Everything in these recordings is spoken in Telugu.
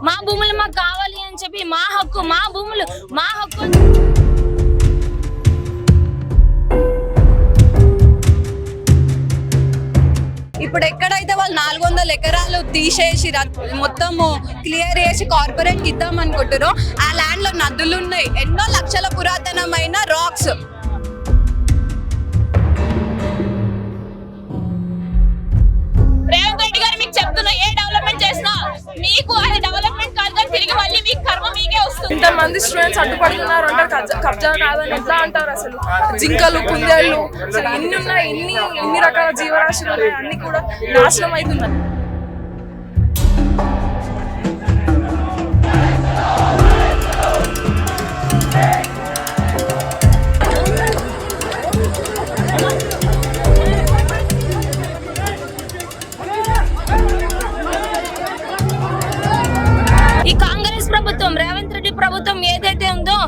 మా భూములు మాకు కావాలి అని చెప్పి మా హక్కు, మా భూములు మా హక్కు. ఇప్పుడు ఎక్కడైతే వాళ్ళు 400 ఎకరాలు తీసేసి మొత్తము క్లియర్ చేసి కార్పొరేట్ కి ఇద్దాం అనుకుంటారో ఆ ల్యాండ్ లో నదులు ఉన్నాయి, ఎన్నో లక్షల పురాతనమైన రాక్స్. రేవంత్ రెడ్డి గారు మీకు చెప్తున్నా, ఏ డెవలప్మెంట్ చేసినా మీకు అది డెవలప్మెంట్ కాదు కానీ తిరిగి మళ్ళీ మీకు కర్మ మీకే వస్తుంది. ఇంతమంది స్టూడెంట్స్ అడ్డుపడుతున్నారు అంటారు, కబ్జా కాదని ఎట్లా అంటారు? అసలు జింకలు, కుందేళ్ళు, అసలు ఎన్ని ఉన్నాయి, ఎన్ని రకాల జీవరాశులు ఉన్నాయి, అన్ని కూడా నాశనం అవుతున్నాయి. ఈ కాంగ్రెస్ ప్రభుత్వం, రేవంత్ రెడ్డి ప్రభుత్వం ఏదైతే ఉందో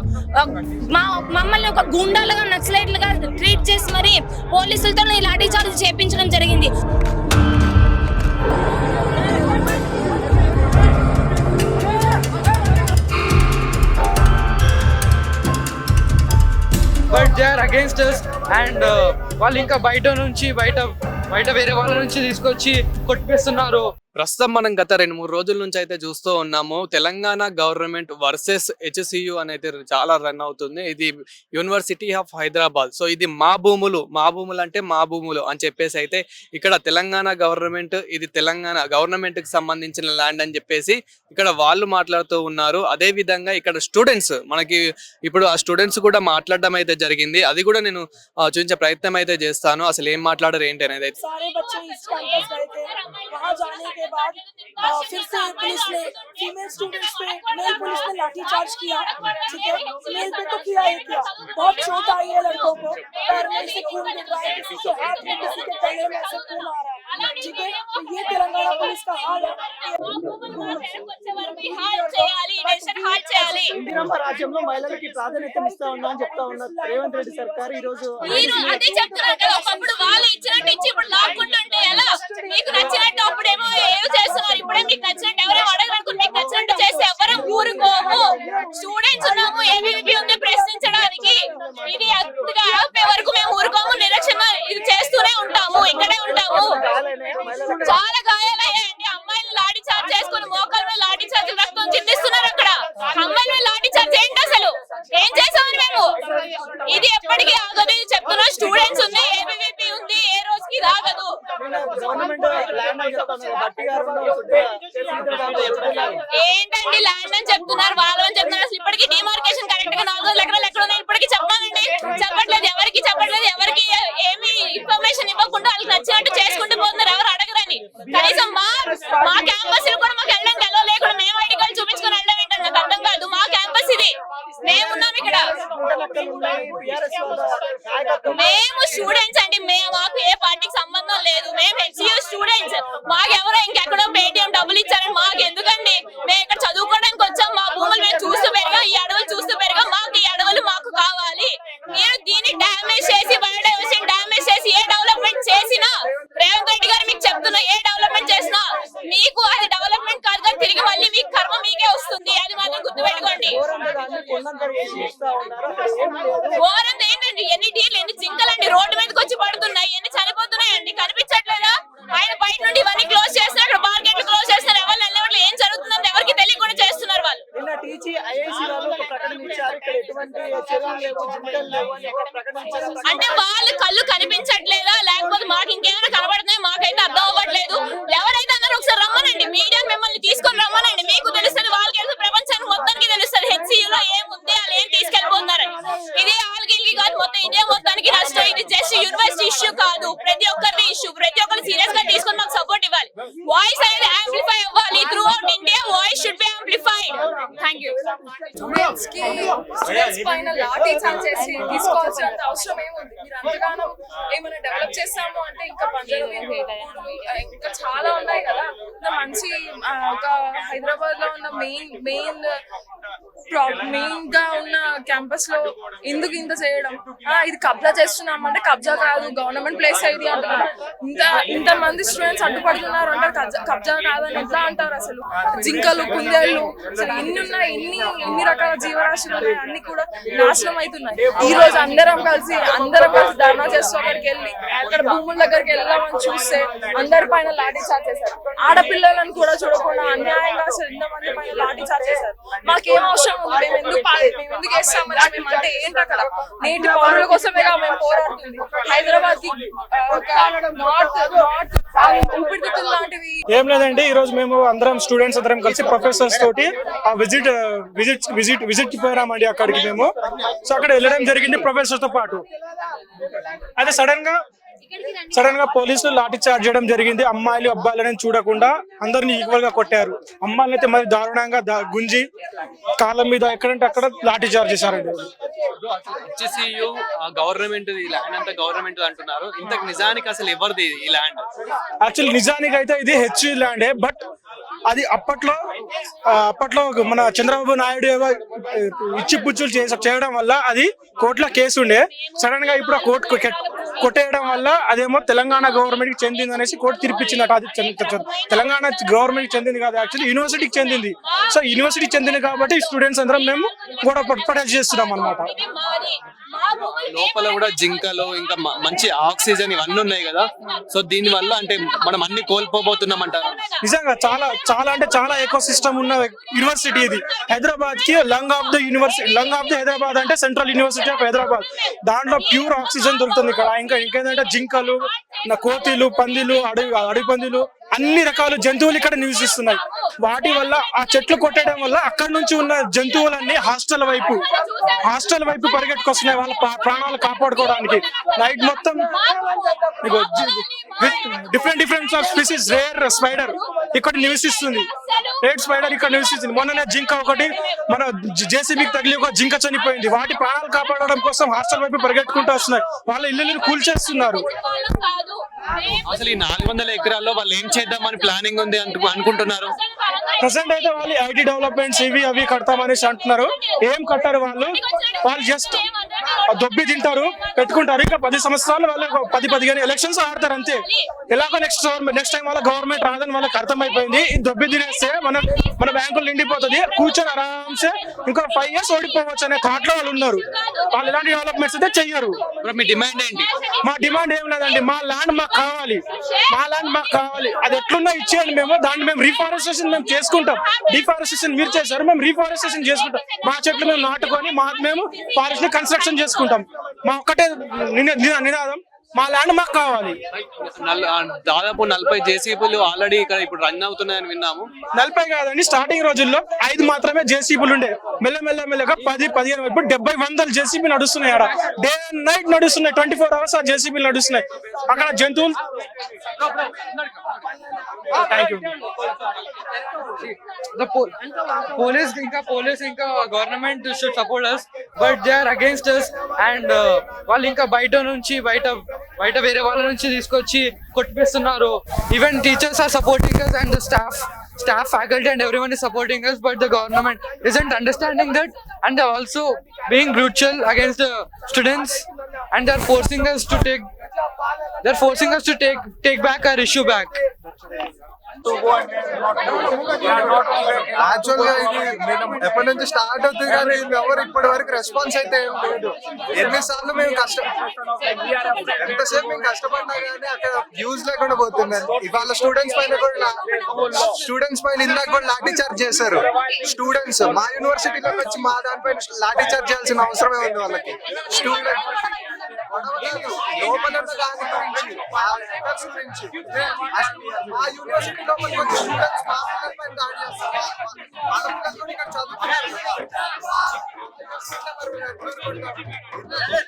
మమ్మల్ని ఒక గుండాలుగా, నక్సలైట్లుగా ట్రీట్ చేసి మరి పోలీసులతో లాఠీ చార్జ్ చేపించడం జరిగింది. But they are against us and వాళ్ళు ఇంకా బయట వేరే వాళ్ళ నుంచి తీసుకొచ్చి కొట్టిస్తున్నారు. ప్రస్తుతం మనం గత 2-3 రోజుల నుంచి అయితే చూస్తూ ఉన్నాము, తెలంగాణ గవర్నమెంట్ వర్సెస్ HCU అనేది చాలా రన్ అవుతుంది. ఇది యూనివర్సిటీ ఆఫ్ హైదరాబాద్. సో ఇది మా భూములు అంటే మా భూములు అని చెప్పేసి అయితే ఇక్కడ తెలంగాణ గవర్నమెంట్, ఇది తెలంగాణ గవర్నమెంట్ కి సంబంధించిన ల్యాండ్ అని చెప్పేసి ఇక్కడ వాళ్ళు మాట్లాడుతూ ఉన్నారు. అదే విధంగా ఇక్కడ స్టూడెంట్స్, మనకి ఇప్పుడు ఆ స్టూడెంట్స్ కూడా మాట్లాడడం అయితే జరిగింది. అది కూడా నేను చూపించే ప్రయత్నం అయితే చేస్తాను, అసలు ఏం మాట్లాడారు ఏంటి అనేది. बाद फिर से पुलिस ने फीमेल स्टूडेंट्स पे मेल पुलिस ने लाठी चार्ज किया, ठीक है? मेल पे तो किया ही किया, बहुत चोट आई है लड़कों को, पैर में से खून गिर रहा है, किसी के हाथ में, किसी के गले में से खून आ रहा है, ठीक है? तो ये तेलंगाना पुलिस का हाल है. ఇందిరమ్మ రాజ్యంలో మహిళలకి ప్రాధాన్యత ఇస్తా ఉన్నా అని చెప్తా ఉన్నారు రేవంత్ రెడ్డి సర్కార్. ఈ రోజు అదే చెప్తున్నారు కదా, ఒకప్పుడు వాళ్ళు ఇచ్చినట్టు ఇచ్చి ఇప్పుడు లాక్కుంటుంటే ఎలా? మీకు నచ్చినట్టు అప్పుడేమో ఏదో చేస్తున్నారు, ఇప్పుడే మీకు నచ్చినట్టు ఎవరేమో అడగడానికి మీకు నచ్చినట్టు చేస్తే ఎవరం ఊరుకోము. స్టూడెంట్స్ ఉన్నాము, ఏబీవీపీ ఉంది ప్రశ్నించడానికి. ఇది అంతగా ఆపే వరకు మేము ఊరుకోము, నిరక్షణ ఇది చేస్తూనే ఉంటాము, ఇక్కడే ఉంటాము. చాలా గాయాలయ్యాయండి, అమ్మాయిలు లాఠీ చార్జ్ చేసుకుని మోకాల మీద లాఠీ చార్జ్ రక్తం చిందిస్తున్నారు. అక్కడ అమ్మాయిల మీద లాఠీ చార్జ్ ఏంటి? అసలు ఏం చేసామని మేము? ఇది ఎప్పటికీ ఆగదు. ఇది చెప్తున్నా, స్టూడెంట్స్ ఉంది, ఏబీవీపీ ఉంది, ఏ రోజుకి ఇది ఆగదు. ఏంటండి ల్యాండ్ అని చెప్తున్నారు, వాళ్ళు అని చెప్తున్నారు. అసలు ఇప్పటికీ డిమార్కేషన్ కరెక్ట్ గా 400 ఎకరాలు ఎక్కడ ఉన్నాయి ఇప్పటికీ చెప్పాలండి, చెప్పట్లేదు. ఎవరికి ఏమి ఇన్ఫర్మేషన్ ఇవ్వకుండా వాళ్ళకి నచ్చినట్టు చేసుకుంటూ పోతున్నారు, ఎవరు అడగరని. కనీసం మా క్యాంపస్ కూడా మాకు వెళ్ళడానికి ఎలా లేకుండా మేము ఐడి కార్డు చూపించుకొని వెళ్ళడం ఏంటంటే నాకు అర్థం కాదు. మా క్యాంపస్ ఇది, మేమున్నాం ఇక్కడ, మేము స్టూడెంట్స్ అండి, మాకు ఏ పార్టీకి సంబంధం లేదు. మేము HCU స్టూడెంట్స్. మాకెవరో ఇంకెక్కడో పేటిఎం డబ్బులు ఇచ్చారని మాకు ఎందుకండి? మేము ఇక్కడ చదువుకోవడానికి వచ్చాం, మా భూములు మేము చూస్తూ పెరిగాం, ఈ అడవులు చూస్తూ పెరిగాం, మాకు ఈ అడవులు మాకు కావాలి. మీరు దీన్ని డ్యామేజ్ చేసి, బయోడైవర్సిటీ డ్యామేజ్ చేసి ఏ డెవలప్మెంట్ చేసినా, రేవంత్ రెడ్డి గారు మీకు చెప్తున్నా, ఏ డెవలప్మెంట్ చేసినా మీకు అది డెవలప్మెంట్ కాదు కానీ తిరిగి మళ్ళీ మీకు కర్మ మీకే వస్తుంది. అది మాత్రం గుర్తుపెట్టుకోండి. ఓరంత ఏంటండి, ఎన్ని డీర్లు, ఎన్ని జింకలండి రోడ్డు మీదకి వచ్చి పడుతున్నాయి, ఎన్ని చనిపోతున్నాయండి, కనిపించట్లేదా? ఆయన బయట నుండి ఇవన్నీ క్లోజ్ చేస్తున్నారు, అక్కడ మార్కెట్లు క్లోజ్ చేస్తున్నారు, ఎవరు వెళ్ళేవాళ్ళు ఏం జరుగుతుందని ఎవరికి తెలియకుండా చేస్తున్నారు వాళ్ళు. అంటే వాళ్ళు కళ్ళు కనిపించట్లేదా, లేకపోతే మాకు ఇంకేమైనా కనబడుతున్నాయి? మాకైతే అర్థం అవ్వట్లేదు. ఎవరైతే అన్నారు ఒకసారి రమ్మనండి, మీడియా మిమ్మల్ని తీసుకొని రమ్మనండి, మీకు తెలుస్తుంది, వాళ్ళకి తెలుసు, ప్రపంచానికి మొత్తానికి తెలుస్తుంది HCUలో ఏముంది, వాళ్ళు ఏం తీసుకెళ్లిపోతున్నారని. ఇదే వాళ్ళకి కాదు, మొత్తం ఇండియా మొత్తానికి నష్టం. ఇది జస్ట్ యూనివర్సిటీ ఇష్యూ కాదు, ప్రతి ఒక్కరి ఇష్యూ. ప్రతి ఒక్కరు సీరియస్ గా తీసుకొని మాకు సపోర్ట్ ఇవ్వాలి. వాయిస్ అనేది యాంప్లిఫై అవ్వాలి. Through out India voice should be amplified. Thank you. దానికి స్టూడెంట్స్ పైన లాఠీ చార్జ్ చేసి తీసుకోవాల్సినంత అవసరం ఏముంది? మీరు అంతగానం ఏమైనా డెవలప్ చేస్తాము అంటే ఇంకా ఇంకా చాలా ఉన్నాయి కదా. మంచి ఒక హైదరాబాద్ లో ఉన్న మెయిన్ గా ఉన్న క్యాంపస్ లో ఎందుకు ఇంత చేయడం? ఇది కబ్జా చేస్తున్నాం అంటే కబ్జా కాదు, గవర్నమెంట్ ప్లేస్ ఇది అంటున్నారు. ఇంత మంది స్టూడెంట్స్ అడ్డుపడుతున్నారు అంటే కబ్జా కాదని ఎట్లా అంటారు? అసలు జింకలు, కుందేళ్లు, అసలు ఎన్ని ఉన్నాయి, ఎన్ని రకాల జీవరాశులు ఉన్నాయి, అన్ని కూడా నాశనం అవుతున్నాయి. ఈ రోజు అందరం కలిసి ధర్నా చేస్తూ అక్కడికి వెళ్ళి అక్కడ భూముల దగ్గరికి వెళ్దామని చూస్తే అందరి పైన లాఠీ చార్జ్ చేశారు. ఆడపిల్లలను కూడా చూడకుండా అన్యాయంగా అసలు ఎంతమంది పైన లాఠీ చార్జ్ చేశారు. మాకేం అవసరం ఉంది? మేము ఎందుకు వేస్తామని మేము అంటే ఏంటి? అక్కడ నేటి పౌరుల కోసమేగా మేము పోరాడుతుంది. హైదరాబాద్ కి నార్త్ ఊపిరితిత్తులు లాంటివి ఏం లేదండి. ఈ రోజు మేము అందరం స్టూడెంట్స్ అందరం కలిసి ప్రొఫెసర్స్ తోటి ఆ విజిట్ కి పోయామండి అక్కడికి మేము. సో అక్కడ వెళ్ళడం జరిగింది ప్రొఫెసర్ తో పాటు. అయితే సడన్ గా పోలీసులు లాఠీ చార్జ్ చేయడం జరిగింది. అమ్మాయిలు అబ్బాయిలని చూడకుండా అందరినీ ఈక్వల్ గా కొట్టారు. అమ్మాయిలు అయితే మరి దారుణంగా గుంజి కాళ్ళ మీద ఎక్కడంటే అక్కడ లాఠీ చార్జ్ చేశారండి. HCU గవర్నమెంట్ ఈ ల్యాండ్ అంతా గవర్నమెంట్ అంటున్నారు. ఇంతకు నిజానికి అసలు ఎవరిది ఈ ల్యాండ్? యాక్చువల్లీ నిజానికి అయితే ఇది HCU ల్యాండే. బట్ అది అప్పట్లో మన చంద్రబాబు నాయుడు ఏవో ఇచ్చి పుచ్చులు చేయడం వల్ల అది కోర్టులో కేసు ఉండే. సడన్ గా ఇప్పుడు ఆ కోర్టు కొట్టేయడం వల్ల అదేమో తెలంగాణ గవర్నమెంట్ కి చెందింది అనేసి కోర్టు తీర్పిచ్చిందట. అది తెలంగాణ గవర్నమెంట్ కి చెందింది కాదు, యాక్చువల్లీ యూనివర్సిటీకి చెందింది. సో యూనివర్సిటీకి చెందింది కాబట్టి స్టూడెంట్స్ అందరం మేము కూడా ప్రొటెక్ట్ చేస్తున్నాం అనమాట. లోపల కూడా జింకలు ఇంకా మంచి ఆక్సిజన్ ఇవన్నీ ఉన్నాయి కదా. సో దీని వల్ల అంటే మనం అన్ని కోల్పోబోతున్నాం అంటారు. నిజంగా చాలా అంటే చాలా ఎకో సిస్టమ్ ఉన్న యూనివర్సిటీ ఇది. హైదరాబాద్ కి లంగ్ ఆఫ్ ది హైదరాబాద్ అంటే సెంట్రల్ యూనివర్సిటీ ఆఫ్ హైదరాబాద్. దాంట్లో ప్యూర్ ఆక్సిజన్ దొరుకుతుంది ఇక్కడ. ఇంకేంటంటే జింకలు, కోతిలు, పందిలు, అడవి పందిలు, అన్ని రకాల జంతువులు ఇక్కడ నివసిస్తున్నాయి. వాటి వల్ల ఆ చెట్లు కొట్టడం వల్ల అక్కడ నుంచి ఉన్న జంతువులన్నీ హాస్టల్ వైపు పరిగెట్టుకొస్తున్నాయి వాళ్ళ ప్రాణాలు కాపాడుకోవడానికి. నైట్ మొత్తం different of species rare spider ఇక్కడ నివసిస్తుంది. రెడ్ స్పైడర్ ఇక్కడ నివసిస్తుంది. మొన్ననే జింక ఒకటి మన జేసీబీకి తగిలి ఒక జింక చనిపోయింది. వాటి ప్రాణాలు కాపాడడం కోసం హాస్టల్ వైపు పరిగెట్టుకుంటూ వస్తున్నాయి. వాళ్ళ ఇల్లు కూల్చేస్తున్నారు. అసలు ఈ 400 ఎకరాల్లో వాళ్ళు ఏం చేద్దామని ప్లానింగ్ ఉంది అనుకుంటున్నారు? ప్రెసెంట్ అయితే వాళ్ళు ఐటీ డెవలప్మెంట్స్ అవి కడతామనేసి అంటున్నారు. ఏం కట్టారు వాళ్ళు జస్ట్ దొబ్బి తింటారు, పెట్టుకుంటారు. ఇంకా 10 సంవత్సరాలు వాళ్ళు 10-15 ఎలక్షన్స్ ఆడతారు అంతే. ఎలాగో నెక్స్ట్ టైం వాళ్ళ గవర్నమెంట్ రాదని వాళ్ళకి అర్థమైపోయింది. ఈ దొబ్బి తినేస్తే మన బ్యాంకులు నిండిపోతుంది, కూర్చొని ఆరాంసే ఇంకో 5 years ఓడిపోవచ్చు అనే థాట్ లో వాళ్ళు ఉన్నారు. వాళ్ళు ఇలాంటి డెవలప్మెంట్స్ అయితే చెయ్యరు. మీ డిమాండ్ ఏంటి? మా డిమాండ్ ఏం లేదండి, మా ల్యాండ్ మాకు కావాలి. అది ఎట్లున్నా ఇచ్చేయండి. దాన్ని మేము రీఫారెస్టేషన్ మేము చేసుకుంటాం. డిఫారెస్టేషన్ మీరు చేశారు, మేము రీఫారెస్టేషన్ చేసుకుంటాం. మా చెట్లు మేము నాటుకొని మేము ఫారెస్ట్ ని కన్స్ట్రక్షన్ చేసుకుంటాం. మా ఒక్కటే నినాదం, మా ల్యాండ్ మాకు కావాలి. దాదాపు 40 జేసీబీలు ఆల్రెడీ ఇక్కడ ఇప్పుడు రన్ అవుతున్నాయని విన్నాము. 40 కాదండి, స్టార్టింగ్ రోజుల్లో 5 మాత్రమే జేసీబీలు ఉండే. మెల్లగా 10-15 ఇప్పుడు 70-100 జేసీబీ నడుస్తున్నాయి. ఆడ డే అండ్ నైట్ నడుస్తున్నాయి. 24 hours ఆ జేసీబీలు నడుస్తున్నాయి. అక్కడ జంతువులు. Thank you. Police ఇంకా government should support us, but they are against us. And వాళ్ళు ఇంకా బయట వేరే వాళ్ళ నుంచి తీసుకొచ్చి కొట్టిపిస్తున్నారు. Even teachers are supporting us and the staff, faculty and everyone is supporting us, but the government isn't understanding that, and they're also being brutal against the students, and they're forcing us to take back our issue back. యాక్చువల్గా ఇది ఎప్పటి నుంచి స్టార్ట్ అవుతుంది కానీ ఎవరు ఇప్పటి వరకు రెస్పాన్స్ అయితే ఏం లేదు. ఎన్నిసార్లు మేము ఎంతసేపు మేము కష్టపడ్డా కానీ అక్కడ యూజ్ లేకుండా పోతుంది. ఇవాళ స్టూడెంట్స్ పైన ఇందాక కూడా లాఠీ చార్జ్ చేశారు. స్టూడెంట్స్ మా యూనివర్సిటీలోకి వచ్చి మా దానిపైన లాఠీ చార్జ్ చేయాల్సిన అవసరమే ఉంది వాళ్ళకి. స్టూడెంట్ లోపల దాని గురించి మా యూనివర్సిటీ లోపల స్టూడెంట్స్ మా పిల్లల పైన దాడి చేస్తారు. వాళ్ళ పిల్లలు ఇక్కడ చదువుతున్నారు.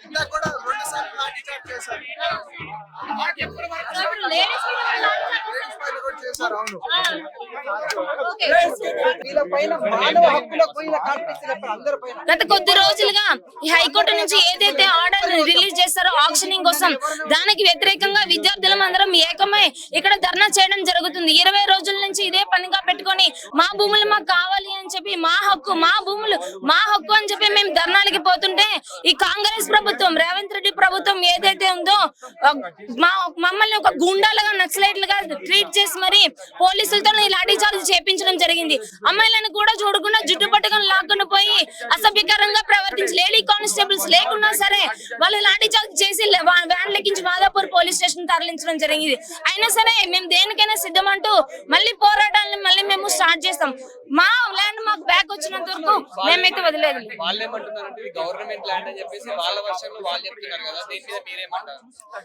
ఇంకా కూడా 2 సార్లు లాఠీ చార్జ్ చేశారు. చేశారు అవును వీళ్ళ పైన మానవ హక్కులకు పోయిన కార్పొరేషన్ అందరి పైన గత కొద్ది రోజులుగా ఈ హైకోర్టు నుంచి ఏదైతే ఆర్డర్ రిలీజ్ చేస్తారో ఆక్షనింగ్ కోసం దానికి వ్యతిరేకంగా విద్యార్థులం అందరం ఏకమై ఇక్కడ ధర్నా చేయడం జరుగుతుంది. 20 రోజుల నుంచి ఇదే పనిగా పెట్టుకొని మా భూములు మాకు కావాలి అని చెప్పి, మా హక్కు మా భూములు మా హక్కు అని చెప్పి మేము ధర్నాలకి పోతుంటే ఈ కాంగ్రెస్ ప్రభుత్వం, రేవంత్ రెడ్డి ప్రభుత్వం ఏదైతే ఉందో మమ్మల్ని ఒక గుండాలుగా, నక్సలైట్లుగా ట్రీట్ చేసి మరి పోలీసులతో లాఠీ చార్జ్ చేపించడం జరిగింది. అమ్మాయిలను కూడా చూడకుండా జుట్టు పట్టుకొని లాక్కొని పోయి అసభ్యకరంగా ప్రవర్తించి లేడీ కానిస్టేబుల్స్ లేకున్నా సరే వాళ్ళు లాఠీ చార్జ్ చేసి వ్యాన్ లెక్కించి మాదాపూర్ పోలీస్ స్టేషన్ తరలించడం జరిగింది. అయినా సరే మేము దేనికైనా సిద్ధమంటూ మళ్ళీ పోరాటాలను మళ్ళీ మేము స్టార్ట్ చేస్తాం. మా ల్యాండ్ మాకు బ్యాక్ వచ్చినంత వరకు మేమైతే వదిలేదు. వాళ్ళేమంటున్నారంటే ఇది గవర్నమెంట్ ల్యాండ్ అని చెప్పేసి వాళ్ళ వర్షంలో వాళ్ళు చెప్తున్నారు కదా, దీని మీద మీరేమంటారు?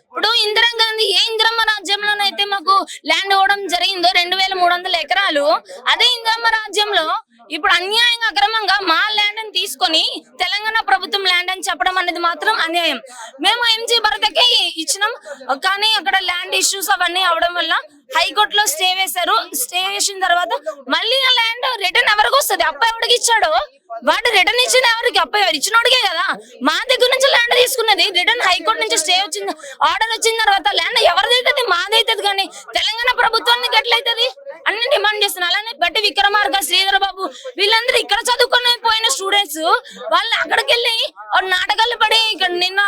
ఇప్పుడు ఇందిరాగాంధీ ఏ ఇందిరమ్మ రాజ్యంలోనైతే మాకు ల్యాండ్ ఇవ్వడం జరిగిందో 2300 ఎకరాలు, అదే ఇందిరమ్మ రాజ్యంలో ఇప్పుడు అన్యాయంగా అక్రమంగా మా ల్యాండ్ ని తీసుకొని తెలంగాణ ప్రభుత్వం ల్యాండ్ అని చెప్పడం అనేది మాత్రం అన్యాయం. మేము ఎంజీ భరతకి ఇచ్చినాం, కానీ అక్కడ ల్యాండ్ ఇష్యూస్ అవన్నీ అవడం వల్ల హైకోర్టులో స్టే వేశారు. స్టే వేసిన తర్వాత మళ్ళీ ఆ ల్యాండ్ రిటర్న్ ఎవరికి వస్తుంది? అప్ప ఎవరికి ఇచ్చాడో వాడు రిటర్న్ ఇచ్చిన ఎవరికి? అప్ప ఎవరు ఇచ్చినోడికే కదా. మా దగ్గర నుంచి ల్యాండ్ తీసుకున్నది రిటర్న్ హైకోర్టు నుంచి స్టే వచ్చింది, ఆర్డర్ వచ్చిన తర్వాత ల్యాండ్ ఎవరిదైతుంది? మాదైతుంది. కానీ తెలంగాణ ప్రభుత్వానికి ఎట్లయితుంది అన్ని డిమాండ్ చేస్తున్నారు. అలానే బట్టి విక్రమార్క, శ్రీధర్ బాబు వీళ్ళందరూ ఇక్కడ చదువుకొని పోయిన స్టూడెంట్స్ వాళ్ళు అక్కడికి వెళ్ళి నాటకాలు పడి ఇక్కడ నిన్న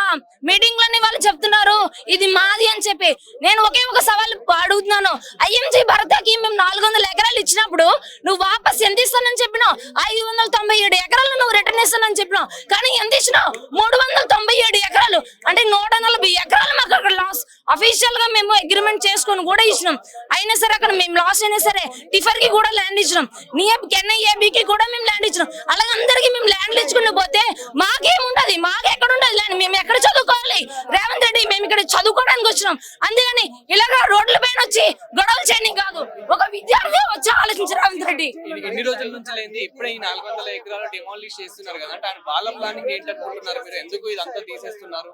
మీటింగ్ లోని వాళ్ళు చెప్తున్నారు ఇది మాది అని చెప్పి. నేను ఒకే ఒక సవాల్ అడుగుతున్నాను, ఐఎంజీ భరతకి మేము 400 ఎకరాలు ఇచ్చినప్పుడు నువ్వు వాపస్ ఎంత ఇస్తానని చెప్పినావు? 597 ఎకరాలు నువ్వు రిటర్న్ ఇస్తానని చెప్పినావు, కానీ ఎంత ఇచ్చినావు? 397 ఎకరాలు అంటే 140 ఎకరాలు మాకు అక్కడ లాస్. అఫీషియల్ గా మేము అగ్రిమెంట్ చేసుకొని కూడా ఇచ్చినాం. అయినా సరే అక్కడ మేము లాస్ అయినా సరే టిఫర్ కి కూడా ల్యాండ్ ఇచ్చినాం, NIABకి కూడా మేము ల్యాండ్ ఇచ్చినాం. అలాగే అందరికి మేము ల్యాండ్లు ఇచ్చుకుని పోతే మాకేముంటది? మాకు ఎక్కడ ఉండదు ల్యాండ్? మేము ఎక్కడ చదువుకోవాలి? రేవంత్ రెడ్డి మేము ఇక్కడ చదువుకోవడానికి వచ్చినాం, అంతేగాని ఇలాగా రోడ్ల పైన వచ్చి గొడవలు చేయని కాదు. ఒక విద్యార్థి వచ్చి ఆలోచించి రేవంత్ రెడ్డి ఎన్ని రోజుల నుంచి లేని ఇప్పుడే ఈ 400 ఎకరాలు డిమాలిష్ చేస్తున్నారు కదా, అంటే వాళ్ళ ప్లానింగ్ ఏంటనుకుంటున్నారు మీరు? ఎందుకు ఇదంతా తీసేస్తున్నారు?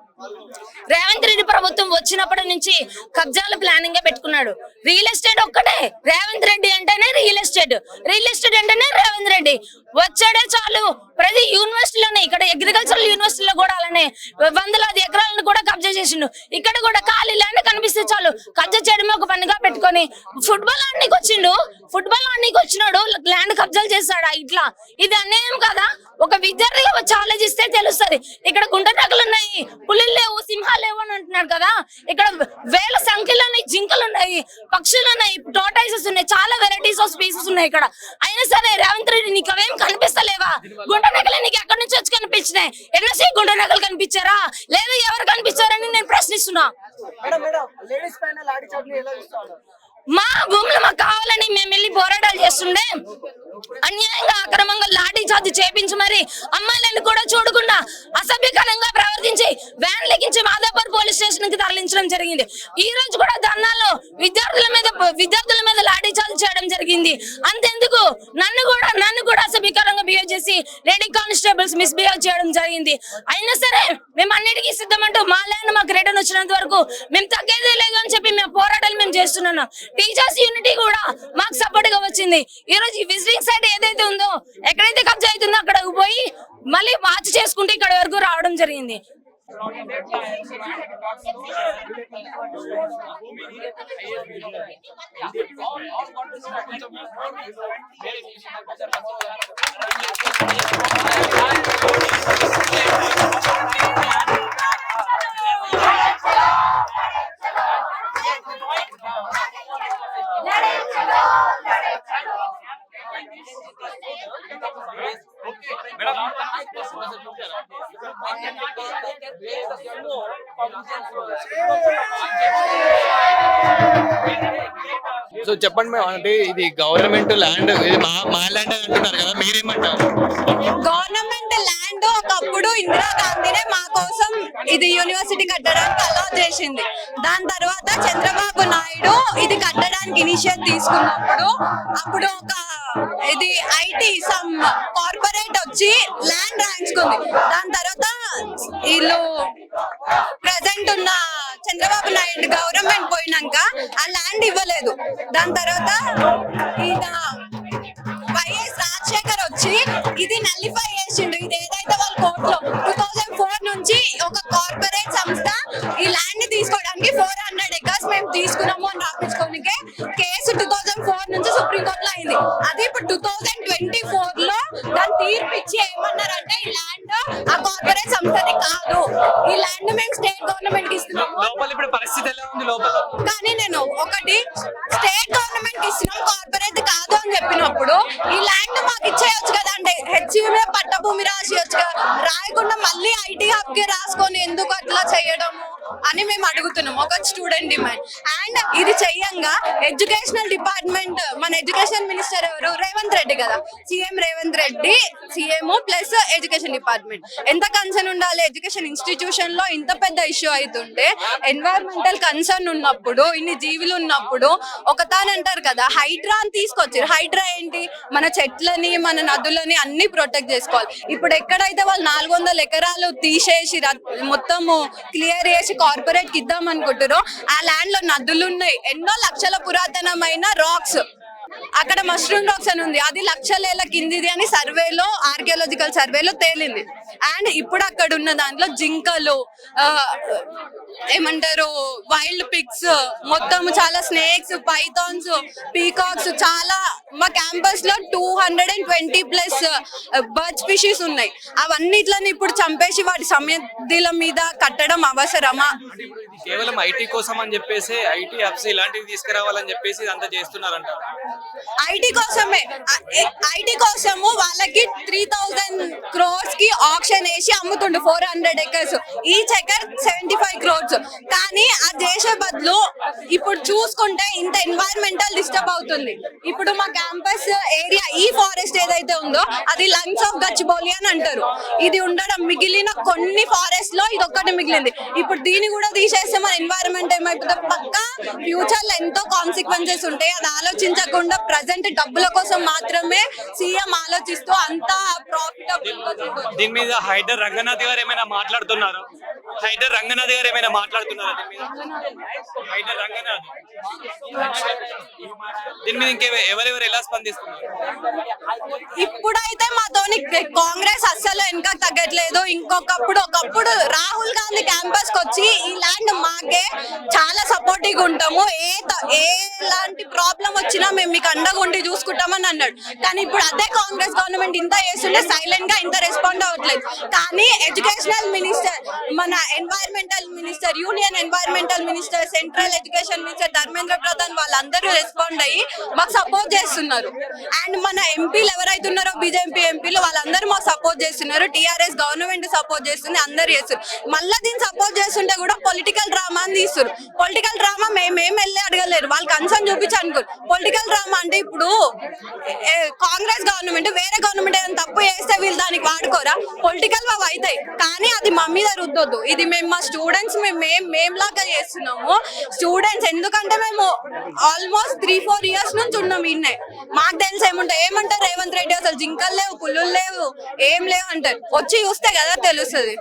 రేవంత్ రెడ్డి ప్రభుత్వం వచ్చినప్పటి నుంచి కబ్జాల ప్లానింగ్ గా పెట్టుకున్నాడు. రియల్ ఎస్టేట్ ఒక్కటే, రేవంత్ రెడ్డి అంటేనే రియల్ ఎస్టేట్, రియల్ ఎస్టేట్ అంటేనే రేవంత్ రెడ్డి. వచ్చాడే చాలు ప్రతి యూనివర్సిటీలోనే, ఇక్కడ అగ్రికల్చరల్ యూనివర్సిటీలో కూడా అలానే 100 ఎకరాలను కూడా కబ్జా చేసిండు. ఇక్కడ కూడా ఖాళీ ల్యాండ్ కనిపిస్తే చాలు కబ్జా చేయడమే ఒక పనిగా పెట్టుకొని ఫుట్బాల్ ఆడనీకి వచ్చిండు. ఫుట్బాల్ ఆడనీకి వచ్చినాడు ల్యాండ్ కబ్జాలు చేస్తాడా? ఇట్లా ఇది అన్యాయం కదా. ఒక విద్యార్థిగా వచ్చి ఆలోచిస్తే తెలుస్తుంది. ఇక్కడ గుంట నగలు ఉన్నాయి, పులిలు లేవు, సింహాలు లేవు అని అంటున్నాడు కదా. ఇక్కడ వేల సంఖ్యలోని జింకలు ఉన్నాయి, పక్షులు ఉన్నాయి, టోటైసెస్ ఉన్నాయి, చాలా వెరైటీస్ ఆఫ్ స్పీసెస్ ఉన్నాయి ఇక్కడ. అయినా సరే రేవంత్ రెడ్డి నీకు అవేం కనిపిస్తలేవా? గుంట నగలు నీకు ఎక్కడి నుంచి వచ్చి కనిపించినాయి? ఎన్ఎస్సీ గుంట నగలు కనిపించారా లేదా ఎవరు కనిపించారని నేను ప్రశ్నిస్తున్నా. లేడీస్ పైన లాఠీ చార్జ్ ఎలా చూస్తారు? మా భూములు మాకు కావాలని మేము వెళ్ళి పోరాటాలు చేస్తుండే అన్యాయంగా అక్రమంగా లాఠీ చార్జ్ చేపించి మరి అమ్మాయిలను కూడా చూడకుండా అసభ్యకరంగా ప్రవర్తించి వ్యాన్ లెక్కించి మాదాపూర్ పోలీస్ స్టేషన్ కి తరలించడం జరిగింది. ఈ రోజు కూడా ధర్నాల్లో విద్యార్థుల మీద లాఠీ చార్జ్ చేయడం జరిగింది. అంతెందుకు నన్ను కూడా అసభ్యకరంగా బిహేవ్ చేసి లేడీ కానిస్టేబుల్స్ మిస్బిహేవ్ చేయడం జరిగింది. అయినా సరే మేము అన్నిటికీ సిద్ధమంటూ మా ల్యాండ్ మాకు రిటర్న్ వచ్చినంత వరకు మేము తగ్గేదే లేదు అని చెప్పి మేము పోరాటాలు మేము చేస్తున్నాను. టీచర్స్ యూనిటీ కూడా మాకు సపోర్ట్ గా వచ్చింది. ఈ రోజు విజిటింగ్ సైట్ ఏదైతే ఉందో, ఎక్కడైతే కబ్జా అవుతుందో అక్కడికి పోయి మళ్ళీ మార్చి చేసుకుంటూ ఇక్కడ వరకు రావడం జరిగింది. సో చెప్పండి మేడం, అంటే ఇది గవర్నమెంట్ ల్యాండ్, ఇది మా ల్యాండ్ అంటున్నారు కదా, మీరేమంటారు? గవర్నమెంట్ ల్యాండ్ ఒకప్పుడు ఇందిరాగాంధీనే మా కోసం ఇది యూనివర్సిటీ కట్టడానికి అలౌ చేసింది. దాని తర్వాత చంద్రబాబు నాయుడు ఇది కట్టడానికి ఇనిషియేట్ తీసుకున్నప్పుడు అప్పుడు ఒక ఇది ఐటీ సమ్ కార్పొరేట్ వచ్చి ల్యాండ్ రాయించుకుంది. దాని తర్వాత వీళ్ళు ప్రెసెంట్ ఉన్న చంద్రబాబు నాయుడు గవర్నమెంట్ పోయినాక ఆ ల్యాండ్ ఇవ్వలేదు. దాని తర్వాత ఈయన వైఎస్ రాజశేఖర్ వచ్చి ఇది నల్లిఫై చేసిండు. ఇది ఏదైతే వాళ్ళ కోర్టులో 2004 నుంచి ఒక కార్పొరేట్ సంస్థ ఈ ల్యాండ్ ని తీసుకోవడానికి 400 acres మేము తీసుకున్నాము అని రాపించుకోనికే కేసు 2004 నుంచి సుప్రీంకోర్టులో అయింది. అది ఇప్పుడు 2024 లో దాన్ని తీర్పిచ్చి ఏమన్నారంటే ఈ ల్యాండ్ ఆ కార్పొరేట్ సంస్థది కాదు, ఈ ల్యాండ్ మేము స్టేట్ గవర్నమెంట్ కి ఇస్తున్నాము. లోపల ఇప్పుడు పరిస్థితి ఎలా ఉంది లోపల? కానీ నేను ఒకటి స్టేట్ గవర్నమెంట్ కి ఇస్తున్నాం, కార్పొరేట్ కాదు అని చెప్పినప్పుడు ఈ ల్యాండ్ మాకు ఇచ్చేయొచ్చు కదా, అంటే హెచ్ఈఏ పట్టభూమి రాసియొచ్చు కదా, రాయకుండా మళ్ళీ ఐటీ హబ్ కి రాసుకొని ఎందుకు అట్లా చేయడం అని మేము అడుగుతున్నాం. ఒక స్టూడెంట్ డిమాండ్. అండ్ ఇది చెయ్యంగా ఎడ్యుకేషనల్ డిపార్ట్మెంట్, మన ఎడ్యుకేషన్ మినిస్టర్ ఎవరు? రేవంత్ రెడ్డి కదా, CM Revanth Reddy, CM plus education department. ఎంత కన్సర్న్ ఉండాలి ఎడ్యుకేషన్ ఇన్స్టిట్యూషన్ లో? ఇంత పెద్ద ఇష్యూ అవుతుంటే ఎన్వైరన్మెంటల్ కన్సర్న్ ఉన్నప్పుడు, ఇన్ని జీవులు ఉన్నప్పుడు ఒకతానంటారు కదా హైడ్రా అని తీసుకొచ్చారు. హైడ్రా ఏంటి? మన చెట్లని మన నదులని అన్ని ప్రొటెక్ట్ చేసుకోవాలి. ఇప్పుడు ఎక్కడైతే వాళ్ళు 400 ఎకరాలు తీసేసి మొత్తము క్లియర్ చేసి కార్పొరేట్ కి ఇద్దాం అనుకుంటారో ఆ ల్యాండ్ లో నదులు ఉన్నాయి, ఎన్నో లక్షల పురాతనమైన రాక్స్. అక్కడ మష్రూమ్ రాక్స్ అని ఉంది, అది లక్షలేళ్ల కిందిది అని సర్వేలో, ఆర్కియాలజికల్ సర్వేలో తేలింది. అండ్ ఇప్పుడు అక్కడ ఉన్న దాంట్లో జింకలు, ఏమంటారు వైల్డ్ పిగ్స్, మొత్తం చాలా స్నేక్స్, పైథాన్స్, పీకాక్స్, చాలా మా క్యాంపస్ లో 220+ బర్డ్ స్పీషీస్ ఉన్నాయి. అవన్నిట్లని ఇప్పుడు చంపేసి వాటి సమితిల మీద కట్టడం అవసరమా? కేవలం ఐటీ కోసం అని చెప్పేసి ఐటీ హబ్స్ ఇలాంటివి తీసుకురావాలని చెప్పేసి ఇదంతా చేస్తున్నారంట. ఐటీ కోసమే, ఐటీ కోసము వాళ్ళకి 3000 crores కి ఆప్షన్ వేసి అమ్ముతుండు 400 acres, ఈచ్ ఎకర్ 75 crores. కానీ అది చేసే బదులు ఇప్పుడు చూసుకుంటే ఇంత ఎన్వైరన్మెంటల్ డిస్టర్బ్ అవుతుంది. ఇప్పుడు మా క్యాంపస్ ఏరియా ఈ ఫారెస్ట్ ఏదైతే ఉందో అది లంగ్స్ ఆఫ్ గచ్చిబౌలి అని అంటారు. ఇది ఉండడం మిగిలిన కొన్ని ఫారెస్ట్ లో ఇది ఒక్కటి మిగిలింది. ఇప్పుడు దీన్ని కూడా తీసేస్తే మన ఎన్వైరన్మెంట్ ఏమైపోతుంది? పక్కా ఫ్యూచర్ లో ఎంతో కాన్సిక్వెన్సెస్ ఉంటాయి. అది ఆలోచించకుండా ప్రజెంట్ డబ్బుల కోసం మాత్రమే సీఎం ఆలోచిస్తూ అంతా ప్రాఫిటబుల్. దీని మీద హైదర్ రంగనాథ్ గారు ఏమైనా మాట్లాడుతున్నారు? హైదర్ రంగనాథ్ గారు ఏమైనా మాట్లాడుతున్నారు హైదర్ రంగనాథ్ దీని మీద ఎవరెవరు ఎలా స్పందిస్తున్నారు? ఇప్పుడైతే మాతోని కాంగ్రెస్ అస్సలు వెనక తగ్గట్లేదు. ఒకప్పుడు రాహుల్ గాంధీ క్యాంపస్ కి వచ్చి ఈ ల్యాండ్ మాకే చాలా సపోర్టివ్ ఉంటాము, ఎలాంటి ప్రాబ్లం వచ్చినా మేము మీకు అండగా ఉండి చూసుకుంటామని అన్నాడు. కానీ ఇప్పుడు అదే కాంగ్రెస్ గవర్నమెంట్ ఇంత చేస్తుంటే సైలెంట్ గా ఇంత రెస్పాండ్ అవ్వట్లేదు. కానీ ఎడ్యుకేషనల్ మినిస్టర్, మన environmental minister, union environmental minister, central education minister Dharmendra Pradhan వాళ్ళందరూ రెస్పాండ్ అయ్యి మాకు సపోర్ట్ చేస్తున్నారు. అండ్ మన ఎంపీలు ఎవరైతే ఉన్నారో బీజేపీ ఎంపీలు వాళ్ళందరూ మాకు సపోర్ట్ చేస్తున్నారు. టీఆర్ఎస్ గవర్నమెంట్ సపోర్ట్ చేస్తుంది, అందరు చేస్తున్నారు. మళ్ళీ దీన్ని సపోర్ట్ చేస్తుంటే కూడా పొలిటికల్ డ్రామా అని తీస్తారు. పొలిటికల్ డ్రామా మేమేం వెళ్ళి అడగలేరు, వాళ్ళు కన్సర్న్ చూపించి అనుకోరు. పొలిటికల్ డ్రామా అంటే ఇప్పుడు కాంగ్రెస్ గవర్నమెంట్ వేరే గవర్నమెంట్ ఏదైనా తప్పు చేస్తే వీళ్ళు దానికి వాడుకోరా? పొలిటికల్ అవి అవుతాయి, కానీ అది మా మీద రుద్దొద్దు. ఇది మేము మా స్టూడెంట్స్ మేంలాగా చేస్తున్నాము. స్టూడెంట్స్ ఎందుకంటే మేము ఆల్మోస్ట్ 3-4 years నుంచి ఉన్నాం ఇన్నే. మాకు తెలిసి ఏమంటారు రేవంత్ రెడ్డి అసలు జింకలు లేవు, పుల్లులు లేవు, ఏం లేవు అంటారు. వచ్చి చూస్తే కదా తెలుస్తుంది.